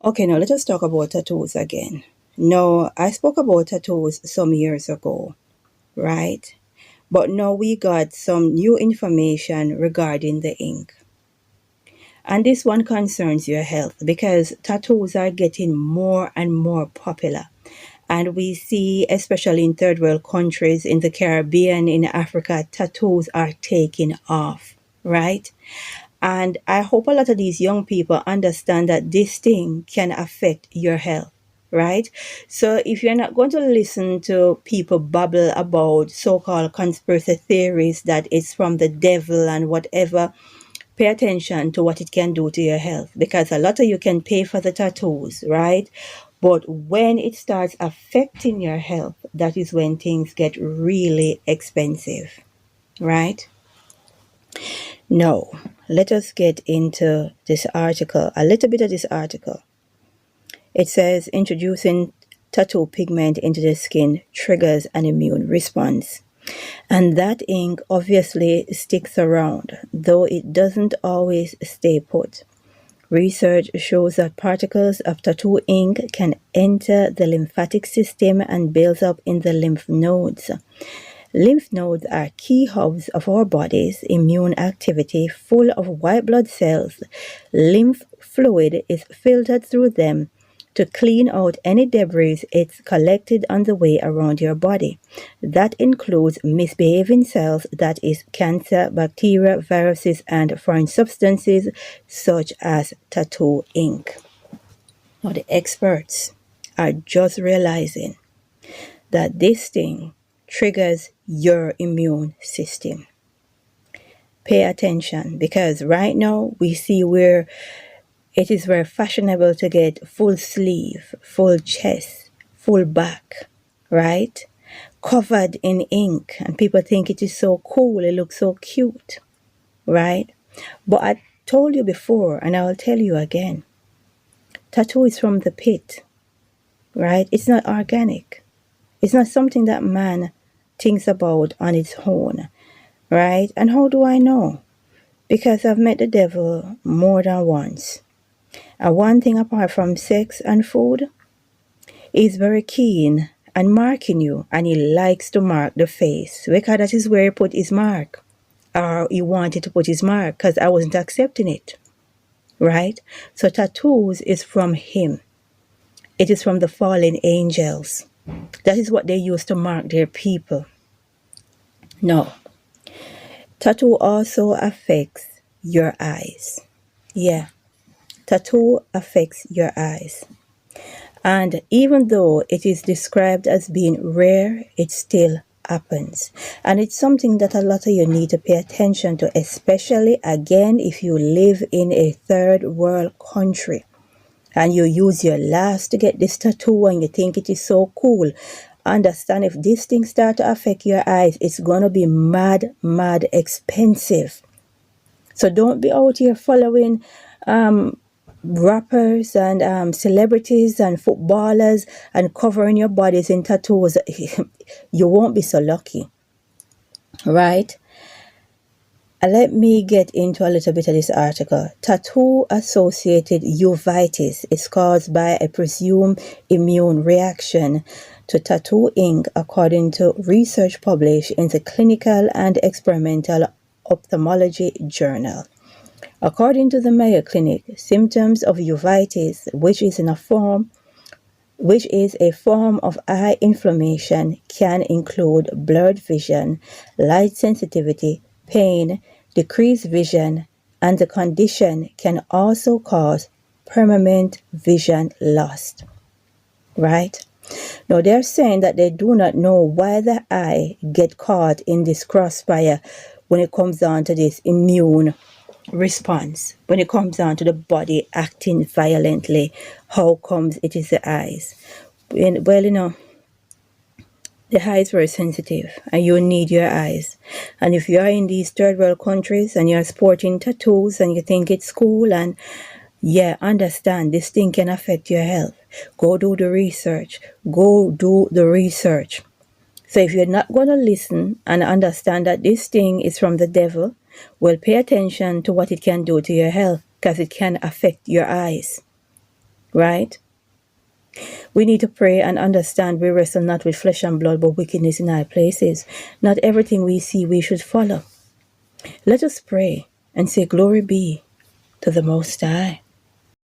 Okay, now let us talk about tattoos again. Now, I spoke about tattoos some years ago, right? But now we got some new information regarding the ink. And this one concerns your health because tattoos are getting more and more popular. And we see, especially in third world countries, in the Caribbean, in Africa, tattoos are taking off, right? And I hope a lot of these young people understand that this thing can affect your health, right? So if you're not going to listen to people babble about so-called conspiracy theories that it's from the devil and whatever, pay attention to what it can do to your health, because a lot of you can pay for the tattoos, right? But when it starts affecting your health, that is when things get really expensive, right? Now, let us get into this article, a little bit of this article. It says introducing tattoo pigment into the skin triggers an immune response. And that ink obviously sticks around, though it doesn't always stay put. Research shows that particles of tattoo ink can enter the lymphatic system and build up in the lymph nodes. Lymph nodes are key hubs of our body's immune activity, full of white blood cells. Lymph fluid is filtered through them to clean out any debris it's collected on the way around your body. That includes misbehaving cells, that is, cancer, bacteria, viruses, and foreign substances such as tattoo ink. Now, the experts are just realizing that this thing triggers your immune system. Pay attention, because right now we see where it is very fashionable to get full sleeve, full chest, full back, right? Covered in ink, and people think it is so cool, it looks so cute, right? But I told you before, and I will tell you again, tattoo is from the pit, right? It's not organic. It's not something that man thinks about on its own, right? And how do I know? Because I've met the devil more than once. And one thing apart from sex and food, he's very keen and marking you, and he likes to mark the face because that is where he put his mark, or he wanted to put his mark, because I wasn't accepting it, right? So tattoos is from him. It is from the fallen angels. That is what they use to mark their people. No. Tattoo also affects your eyes. Yeah. Tattoo affects your eyes. And even though it is described as being rare, it still happens. And it's something that a lot of you need to pay attention to, especially again if you live in a third world country and you use your last to get this tattoo and you think it is so cool. Understand, if this thing start to affect your eyes, it's going to be mad expensive. So don't be out here following rappers and celebrities and footballers and covering your bodies in tattoos. You won't be so lucky, right? Let me get into a little bit of this article. Tattoo-associated uveitis is caused by a presumed immune reaction to tattoo ink, according to research published in the Clinical and Experimental Ophthalmology Journal. According to the Mayo Clinic, symptoms of uveitis, which is a form of eye inflammation, can include blurred vision, light sensitivity, pain, decreased vision, and the condition can also cause permanent vision loss. Right? Now, they're saying that they do not know why the eye get caught in this crossfire when it comes down to this immune response, when it comes down to the body acting violently. How comes it is the eyes? Well, the eye is very sensitive and you need your eyes. And if you are in these third world countries and you're sporting tattoos and you think it's cool, and yeah, understand this thing can affect your health. Go do the research. So if you're not going to listen and understand that this thing is from the devil, well, pay attention to what it can do to your health, because it can affect your eyes. right? We need to pray and understand we wrestle not with flesh and blood, but wickedness in high places. Not everything we see we should follow. Let us pray and say, Glory be to the Most High.